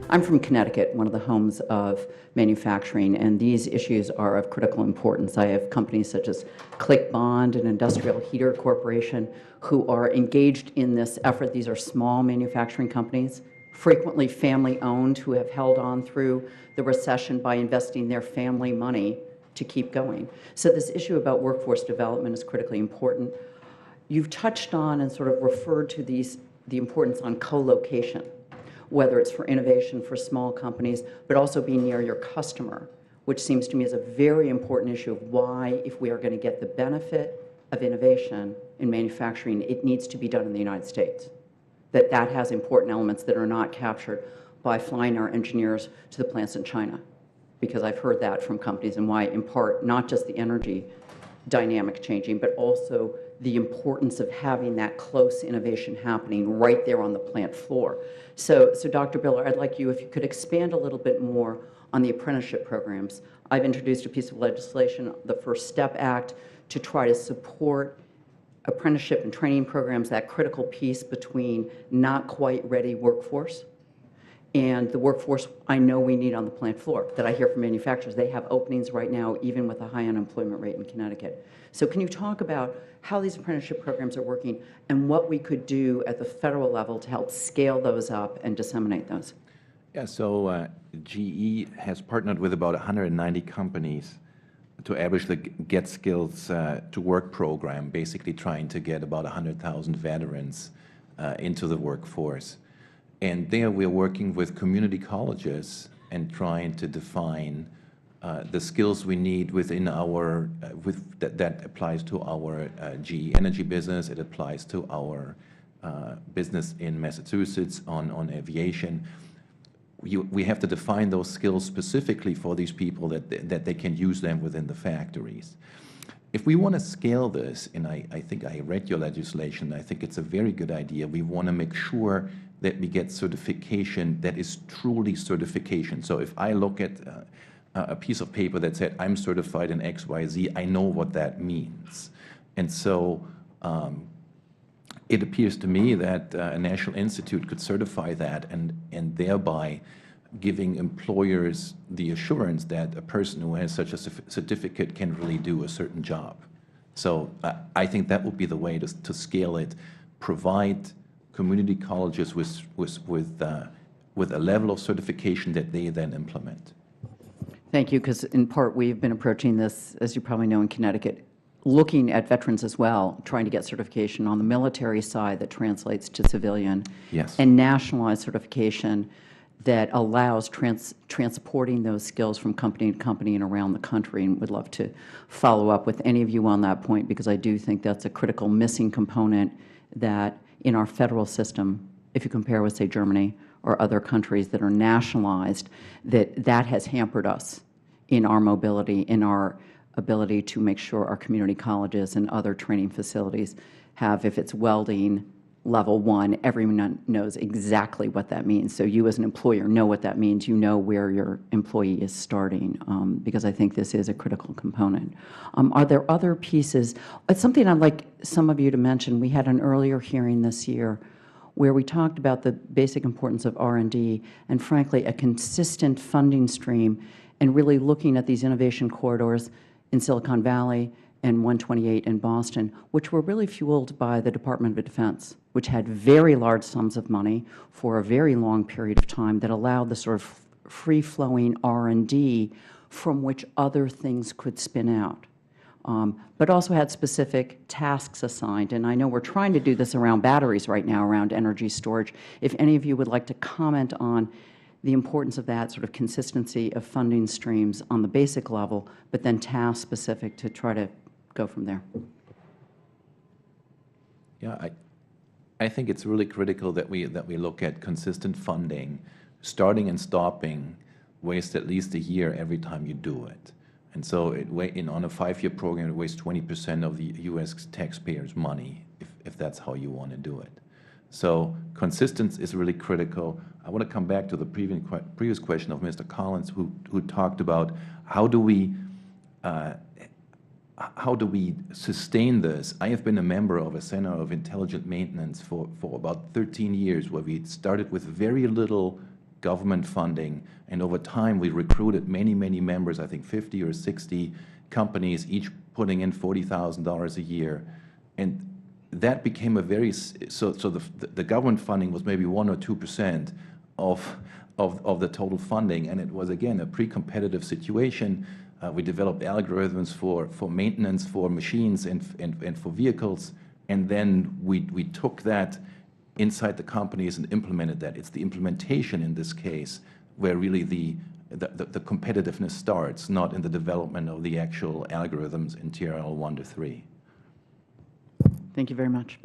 I'm from Connecticut, one of the homes of manufacturing, and these issues are of critical importance. I have companies such as Click Bond and Industrial Heater Corporation who are engaged in this effort. These are small manufacturing companies, frequently family-owned, who have held on through the recession by investing their family money to keep going. So this issue about workforce development is critically important. You've touched on and sort of referred to the importance on co-location, whether it's for innovation for small companies, but also being near your customer, which seems to me is a very important issue of why, if we are going to get the benefit of innovation in manufacturing, it needs to be done in the United States. That has important elements that are not captured by flying our engineers to the plants in China, because I've heard that from companies, and why, in part, not just the energy dynamic changing, but also the importance of having that close innovation happening right there on the plant floor. So Dr. Biller, I'd like you, if you could expand a little bit more on the apprenticeship programs. I've introduced a piece of legislation, the First Step Act, to try to support apprenticeship and training programs, that critical piece between not quite ready workforce and the workforce I know we need on the plant floor, that I hear from manufacturers. They have openings right now, even with a high unemployment rate in Connecticut. So can you talk about how these apprenticeship programs are working and what we could do at the federal level to help scale those up and disseminate those? Yeah, so GE has partnered with about 190 companies to establish the Get Skills to Work program, basically trying to get about 100,000 veterans into the workforce. And there we're working with community colleges and trying to define the skills we need within our, that applies to our GE Energy business, it applies to our business in Massachusetts on aviation. We have to define those skills specifically for these people that they can use them within the factories. If we want to scale this, and I think I read your legislation, I think it's a very good idea. We want to make sure that we get certification that is truly certification. So if I look at a piece of paper that said, I'm certified in XYZ, I know what that means. And so it appears to me that a national institute could certify that and thereby giving employers the assurance that a person who has such a certificate can really do a certain job. So I think that would be the way to scale it, provide community colleges with a level of certification that they then implement. Thank you, because in part we've been approaching this, as you probably know, in Connecticut, looking at veterans as well, trying to get certification on the military side that translates to civilian, yes, and nationalized certification that allows transporting those skills from company to company and around the country, and would love to follow up with any of you on that point, because I do think that's a critical missing component that in our federal system, if you compare with, say, Germany or other countries that are nationalized, that has hampered us in our mobility, in our ability to make sure our community colleges and other training facilities have, if it's welding level 1, everyone knows exactly what that means. So you as an employer know what that means. You know where your employee is starting, because I think this is a critical component. Are there other pieces? It's something I'd like some of you to mention. We had an earlier hearing this year where we talked about the basic importance of R&D and, frankly, a consistent funding stream, and really looking at these innovation corridors in Silicon Valley and 128 in Boston, which were really fueled by the Department of Defense, which had very large sums of money for a very long period of time that allowed the sort of free-flowing R&D from which other things could spin out, but also had specific tasks assigned. And I know we're trying to do this around batteries right now, around energy storage. If any of you would like to comment on the importance of that sort of consistency of funding streams on the basic level, but then task-specific to try to go from there. Yeah, I think it's really critical that we look at consistent funding, starting and stopping, waste at least a year every time you do it. And so on a 5-year program, it wastes 20% of the U.S. taxpayers' money, if that's how you want to do it. So consistency is really critical. I want to come back to the previous question of Mr. Collins, who talked about how do we sustain this? I have been a member of a Center of Intelligent Maintenance for about 13 years, where we started with very little government funding. And over time, we recruited many, many members, I think 50 or 60 companies, each putting in $40,000 a year. And that became a very, so the government funding was maybe 1 or 2% of the total funding. And it was, again, a pre-competitive situation. We developed algorithms for maintenance, for machines and for vehicles. And then we took that inside the companies and implemented that. It's the implementation in this case where really the competitiveness starts, not in the development of the actual algorithms in TRL 1 to 3. Thank you very much.